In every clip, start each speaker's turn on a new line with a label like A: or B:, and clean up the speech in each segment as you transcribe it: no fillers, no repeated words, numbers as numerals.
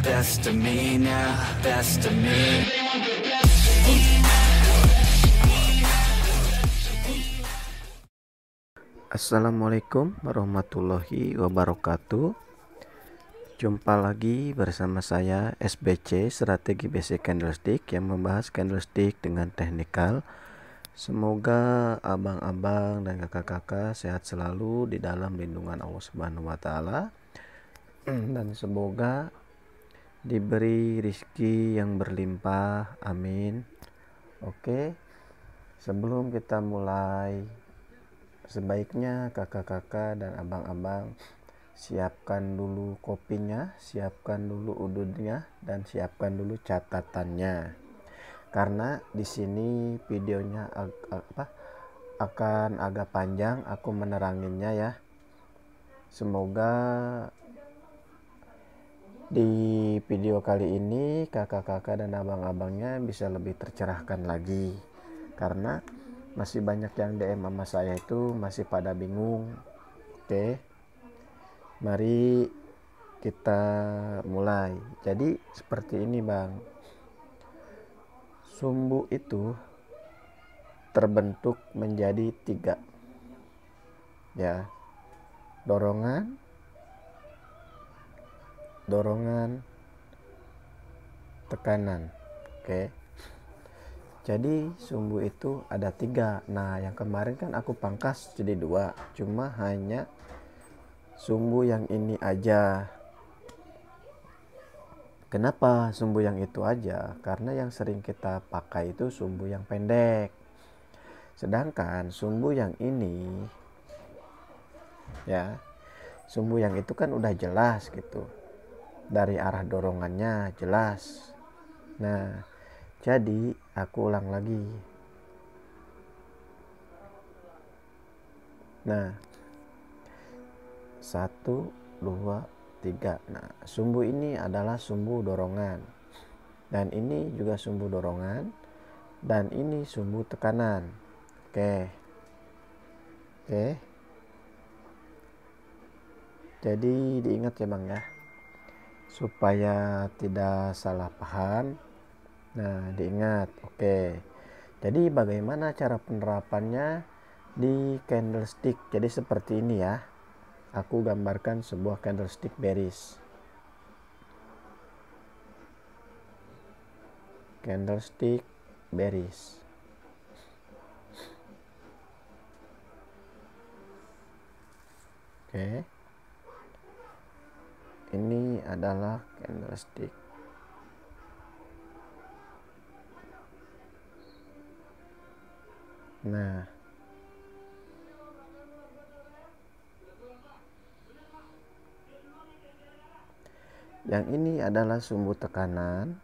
A: best of me now, best of me.
B: Assalamualaikum warahmatullahi wabarakatuh. Jumpa lagi bersama saya SBC, Strategi Basic Candlestick, yang membahas candlestick dengan teknikal. Semoga abang-abang dan kakak-kakak sehat selalu di dalam lindungan Allah Subhanahu wa taala, dan semoga diberi rizki yang berlimpah, amin. Oke, sebelum kita mulai, sebaiknya kakak-kakak dan abang-abang siapkan dulu kopinya, siapkan dulu udhunya, dan siapkan dulu catatannya. Karena di sini videonya akan agak panjang, aku meneranginnya ya. Semoga di video kali ini kakak-kakak dan abang-abangnya bisa lebih tercerahkan lagi. Karena masih banyak yang DM sama saya itu masih pada bingung. Oke, mari kita mulai. Jadi seperti ini bang, sumbu itu terbentuk menjadi 3 ya, dorongan, tekanan. Oke, jadi sumbu itu ada 3. Nah, yang kemarin kan aku pangkas jadi 2, cuma hanya sumbu yang ini aja. Kenapa sumbu yang itu aja? Karena yang sering kita pakai itu sumbu yang pendek. Sedangkan sumbu yang ini ya, sumbu yang itu kan udah jelas gitu. Dari arah dorongannya jelas. Nah, jadi aku ulang lagi. Nah, 1, 2, 3. Nah, sumbu ini adalah sumbu dorongan. Dan ini juga sumbu dorongan. Dan ini sumbu tekanan. Oke. Jadi diingat ya bang ya, supaya tidak salah paham. Nah, diingat. Oke. Jadi bagaimana cara penerapannya di candlestick? Jadi seperti ini ya. Aku gambarkan sebuah candlestick bearish. Candlestick bearish. Oke. Ini adalah candlestick. Nah, yang ini adalah sumbu tekanan.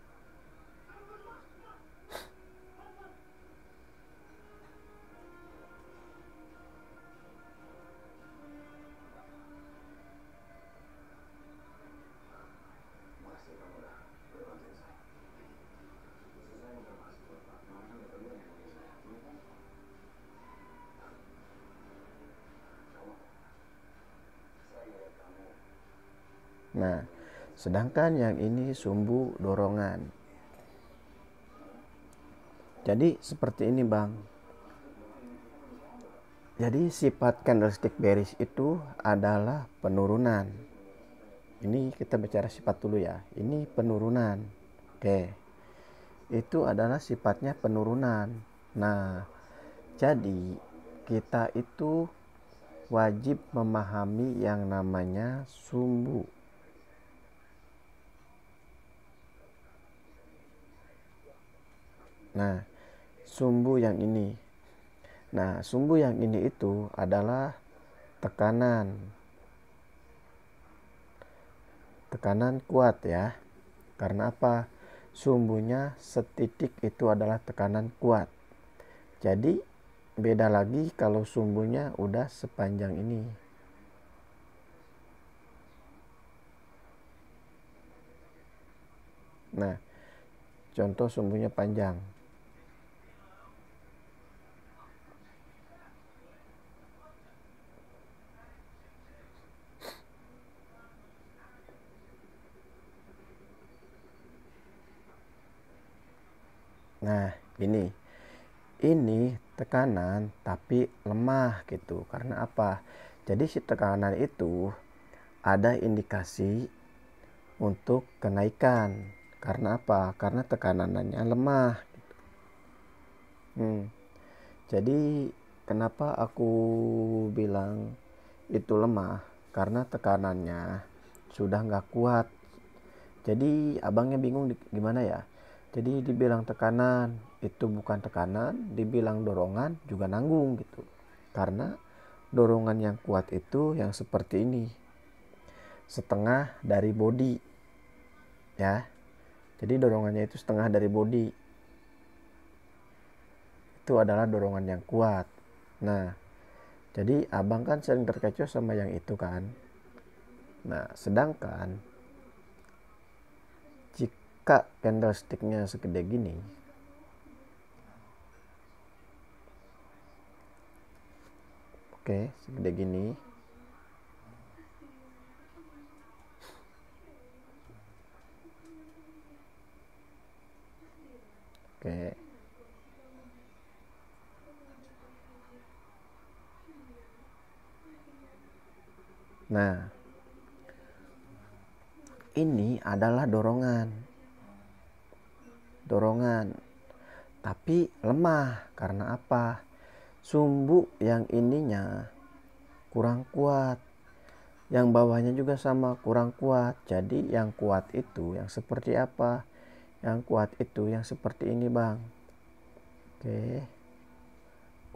B: Nah, sedangkan yang ini sumbu dorongan. Jadi seperti ini bang. Jadi sifat candlestick bearish itu adalah penurunan. Ini kita bicara sifat dulu ya. Ini penurunan. Oke. Itu adalah sifatnya penurunan. Nah, jadi kita itu wajib memahami yang namanya sumbu. Nah, sumbu yang ini. Nah, sumbu yang ini itu adalah tekanan. Tekanan kuat ya. Karena apa? Sumbunya setitik itu adalah tekanan kuat. Jadi beda lagi kalau sumbunya udah sepanjang ini. Nah, contoh sumbunya panjang. Nah, ini tekanan tapi lemah gitu. Karena apa? Jadi si tekanan itu ada indikasi untuk kenaikan. Karena apa? Karena tekanannya lemah. Jadi kenapa aku bilang itu lemah? Karena tekanannya sudah nggak kuat. Jadi abangnya bingung gimana ya. Jadi dibilang tekanan itu bukan tekanan, dibilang dorongan juga nanggung gitu. Karena dorongan yang kuat itu yang seperti ini, setengah dari bodi ya. Jadi dorongannya itu setengah dari bodi. Itu adalah dorongan yang kuat. Nah, jadi abang kan sering terkecoh sama yang itu kan. Nah, sedangkan jika candlesticknya segede gini, oke, segede gini, oke. Nah, ini adalah dorongan, tapi lemah. Karena apa? Sumbu yang ininya kurang kuat, yang bawahnya juga sama kurang kuat. Jadi yang kuat itu yang seperti apa? Yang kuat itu yang seperti ini bang. Oke,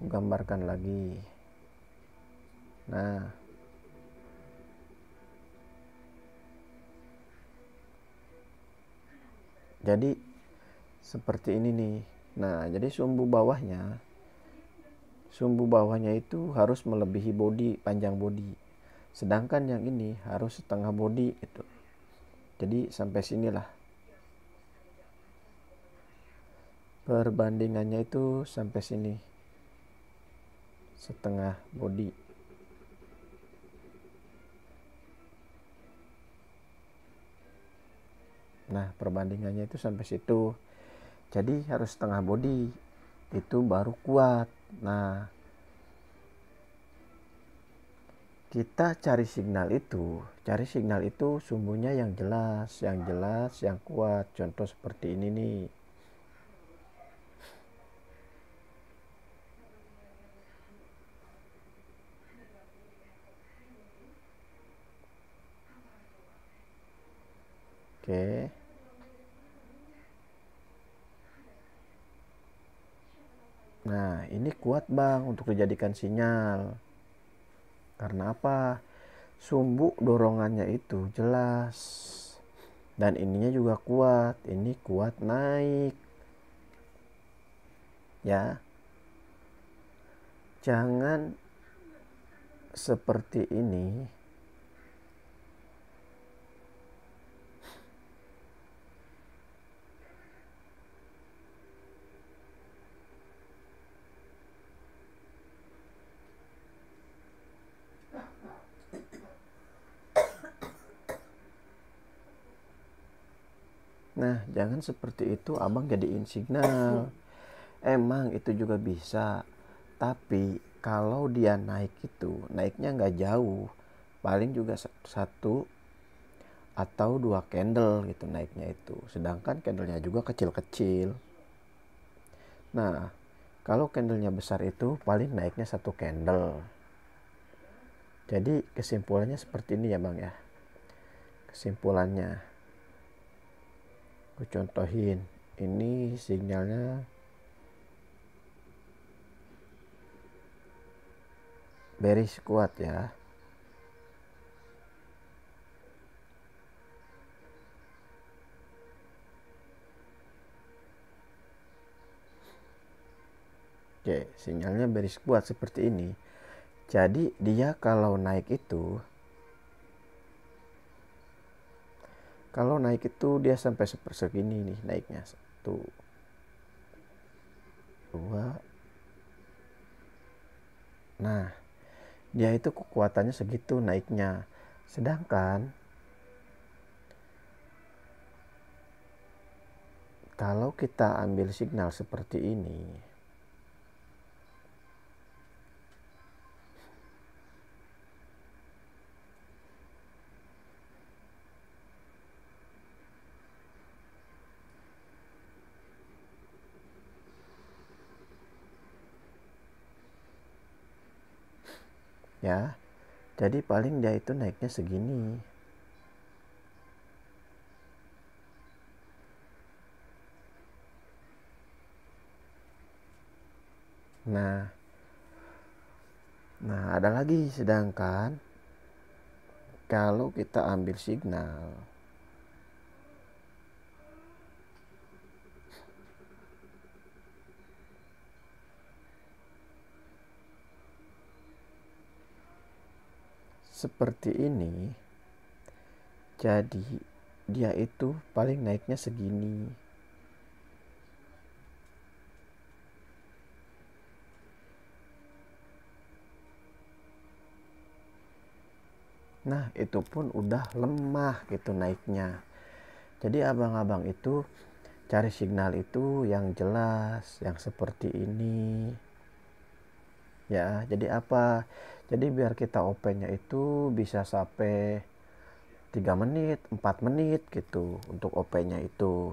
B: aku gambarkan lagi. Nah, jadi seperti ini nih. Nah, jadi sumbu bawahnya itu harus melebihi bodi, panjang bodi. Sedangkan yang ini harus setengah bodi gitu. Jadi sampai sinilah. Perbandingannya itu sampai sini. Setengah bodi. Nah, perbandingannya itu sampai situ. Jadi harus setengah bodi. Itu baru kuat. Nah, kita cari signal itu sumbunya yang jelas, yang kuat. Contoh seperti ini nih. Oke. Nah, ini kuat bang untuk dijadikan sinyal. Karena apa? Sumbu dorongannya itu jelas. Dan ininya juga kuat. Ini kuat naik. Ya. Jangan seperti ini. Nah, jangan seperti itu abang jadiin signal. Emang itu juga bisa. Tapi kalau dia naik itu, naiknya nggak jauh. Paling juga satu atau dua candle gitu naiknya itu. Sedangkan candlenya juga kecil-kecil. Nah, kalau candlenya besar itu paling naiknya satu candle. Jadi kesimpulannya seperti ini ya bang ya. Kesimpulannya. Aku contohin. Ini sinyalnya bearish kuat ya. Oke, sinyalnya bearish kuat seperti ini. Jadi dia kalau naik itu dia sampai segini nih naiknya. 1, 2. Nah, dia itu kekuatannya segitu naiknya. Sedangkan kalau kita ambil signal seperti ini, ya, jadi paling dia itu naiknya segini. Nah, ada lagi, sedangkan kalau kita ambil signal seperti ini, jadi dia itu paling naiknya segini. Nah, itu pun udah lemah gitu naiknya. Jadi abang-abang itu cari signal itu yang jelas, yang seperti ini. Ya, jadi apa? Jadi biar kita opennya itu bisa sampai 3 menit, 4 menit gitu untuk opennya itu.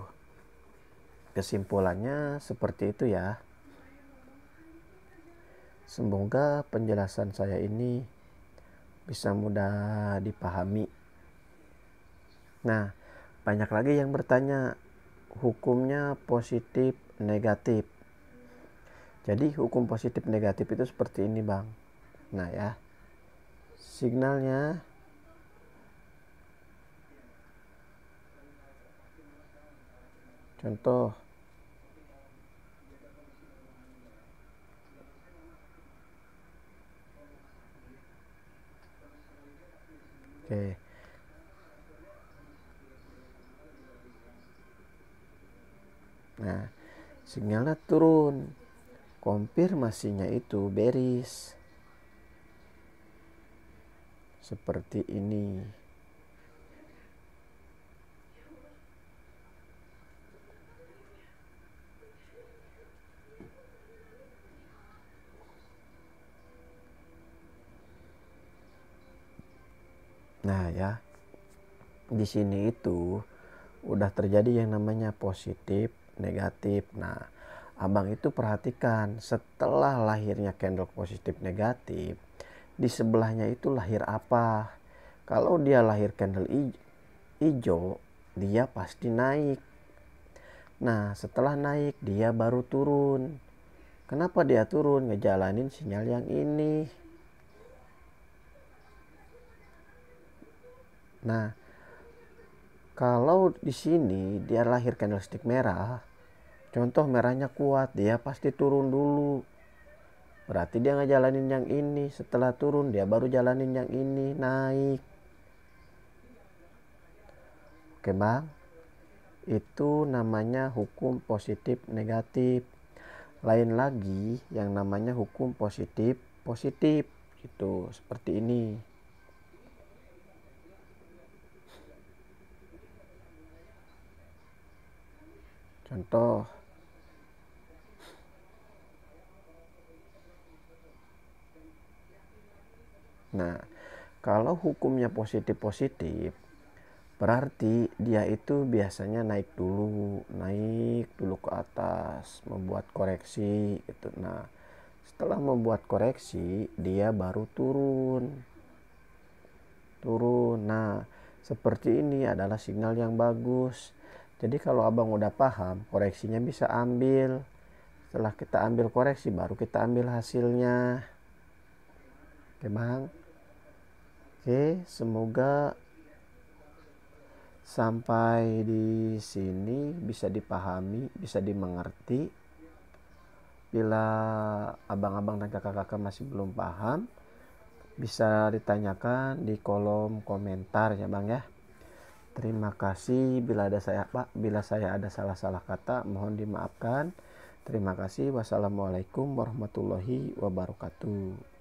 B: Kesimpulannya seperti itu ya. Semoga penjelasan saya ini bisa mudah dipahami. Nah, banyak lagi yang bertanya hukumnya positif negatif. Jadi hukum positif negatif itu seperti ini, Bang. Nah ya, signalnya contoh, oke. Nah, sinyalnya turun, konfirmasinya itu beris seperti ini. Nah ya, di sini itu udah terjadi yang namanya positif negatif. Nah, abang itu perhatikan setelah lahirnya candle positif negatif, di sebelahnya itu lahir apa. Kalau dia lahir candle hijau, dia pasti naik. Nah, setelah naik dia baru turun. Kenapa dia turun? Ngejalanin sinyal yang ini. Nah, kalau di sini dia lahir candlestick merah, contoh merahnya kuat, dia pasti turun dulu. Berarti dia ngejalanin yang ini. Setelah turun dia baru jalanin yang ini, naik. Oke bang, itu namanya hukum positif negatif. Lain lagi yang namanya hukum positif positif, gitu seperti ini. Contoh, nah kalau hukumnya positif positif, berarti dia itu biasanya naik dulu ke atas, membuat koreksi gitu. Nah, setelah membuat koreksi, dia baru turun. Nah, seperti ini adalah signal yang bagus. Jadi kalau abang udah paham, koreksinya bisa ambil. Setelah kita ambil koreksi, baru kita ambil hasilnya. Oke bang. Oke, semoga sampai di sini bisa dipahami, bisa dimengerti. Bila abang-abang dan kakak-kakak masih belum paham, bisa ditanyakan di kolom komentar ya bang ya. Terima kasih. Bila saya ada salah-salah kata, mohon dimaafkan. Terima kasih. Wassalamualaikum warahmatullahi wabarakatuh.